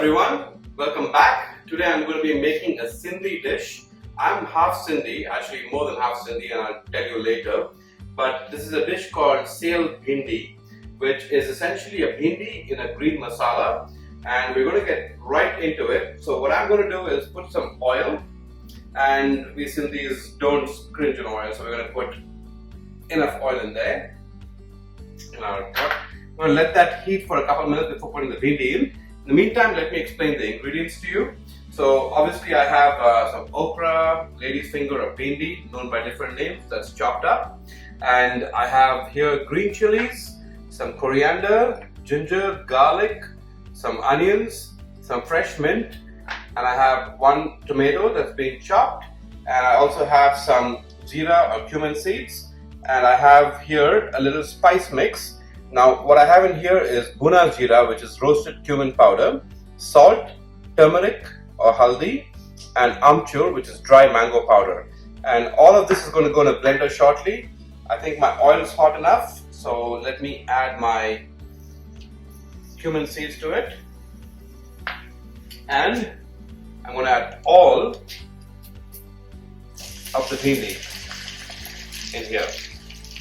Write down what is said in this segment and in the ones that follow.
everyone, welcome back. Today I'm going to be making a Sindhi dish. I'm half Sindhi, actually more than half Sindhi, and I'll tell you later. But this is a dish called Seyal Bhindi, which is essentially a bhindi in a green masala, and we're going to get right into it. So what I'm going to do is put some oil, and we Sindhis don't cringe on oil, so we're going to put enough oil in there. In our pot. I'm going to let that heat for a couple of minutes before putting the bhindi in. In the meantime, let me explain the ingredients to you. So obviously I have some okra, lady's finger or bhindi, known by different names, that's chopped up. And I have here green chillies, some coriander, ginger, garlic, some onions, some fresh mint, and I have one tomato that's been chopped. And I also have some jeera or cumin seeds. And I have here a little spice mix. Now what I have in here is bhuna jeera, which is roasted cumin powder, salt, turmeric or haldi, and amchur, which is dry mango powder. And all of this is going to go in a blender shortly. I think my oil is hot enough, so let me add my cumin seeds to it. And I'm going to add all of the bhindi in here.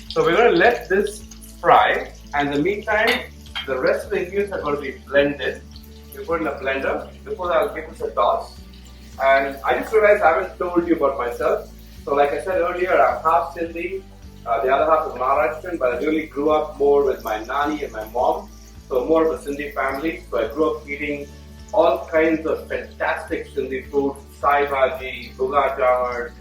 So we're going to let this fry, and in the meantime, the rest of the ingredients are going to be blended. We put in a blender. Before that, I'll give this a toss. And I just realized I haven't told you about myself. So like I said earlier, I'm half Sindhi, the other half is Maharashtrian, but I really grew up more with my nani and my mom. So more of a Sindhi family. So I grew up eating all kinds of fantastic Sindhi food, sai bhaji, bhuga chawar,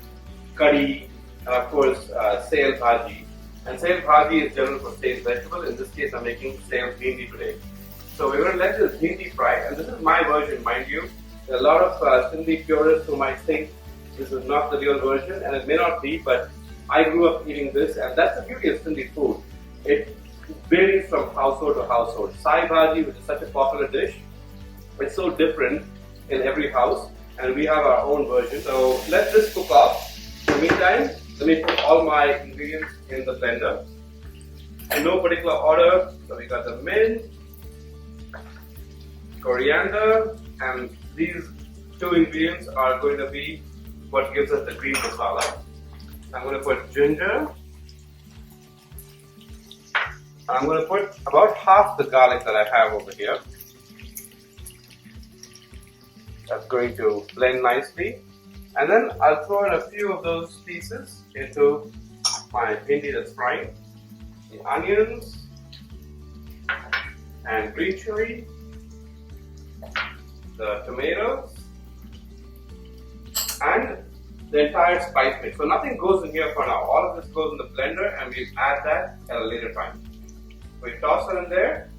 curry, and of course, seyal bhiji. And seyal bhiji is general for staged vegetable. In this case, I'm making seyal bhindi today. So we're going to let this bhindi fry, and this is my version, mind you. There are a lot of Sindhi purists who might think this is not the real version, and it may not be, but I grew up eating this, and that's the beauty of Sindhi food. It varies from household to household. Sai bhaji, which is such a popular dish, it's so different in every house, and we have our own version. So let this cook off. In the meantime, let me put all my ingredients in the blender. In no particular order. So we got the mint, coriander, and these two ingredients are going to be what gives us the green masala. I'm going to put ginger. I'm going to put about half the garlic that I have over here. That's going to blend nicely. And then I'll throw in a few of those pieces into my bhindi that's frying. The onions and green chili, the tomatoes, and the entire spice mix. So nothing goes in here for now. All of this goes in the blender, and we'll add that at a later time. We toss it in there,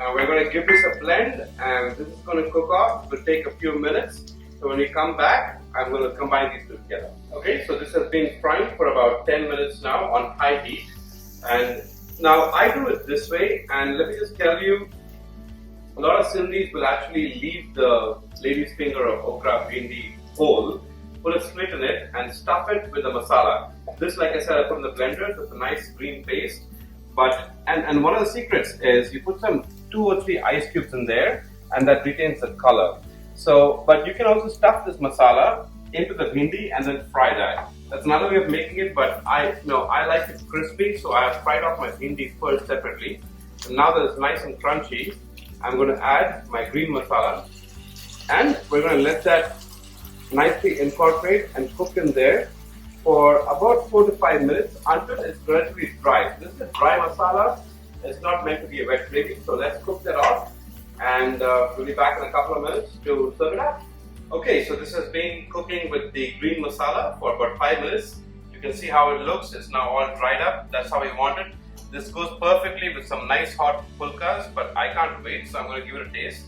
and we're going to give this a blend, and this is going to cook off. It will take a few minutes. So when we come back, I'm going to combine these two together. Okay, so this has been frying for about 10 minutes now on high heat. And now I do it this way, and let me just tell you, a lot of Sindhis will actually leave the lady's finger of okra bhindi whole, put a slit in it, and stuff it with the masala. This, like I said, I put in the blender, so it's a nice green paste. But and one of the secrets is you put some 2 or 3 ice cubes in there, and that retains the color. So, but you can also stuff this masala into the bhindi and then fry that. That's another way of making it, but I like it crispy, so I have fried off my bhindi first separately. So now that it's nice and crunchy, I'm going to add my green masala, and we're going to let that nicely incorporate and cook in there for about 4 to 5 minutes until it's relatively dry. So this is a dry masala. It's not meant to be a wet gravy, so let's cook that off. And we'll be back in a couple of minutes to serve it up. Okay, so this has been cooking with the green masala for about 5 minutes. You can see how it looks. It's now all dried up. That's how we want it. This goes perfectly with some nice hot pulkas, but I can't wait, so I'm going to give it a taste.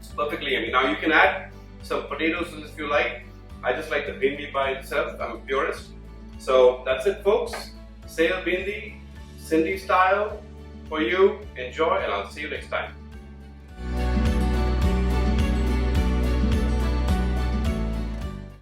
It's perfectly yummy. Now you can add some potatoes to this if you like. I just like the bhindi by itself. I'm a purist. So that's it, folks. Seyal Bhindi, Sindhi style for you. Enjoy, and I'll see you next time.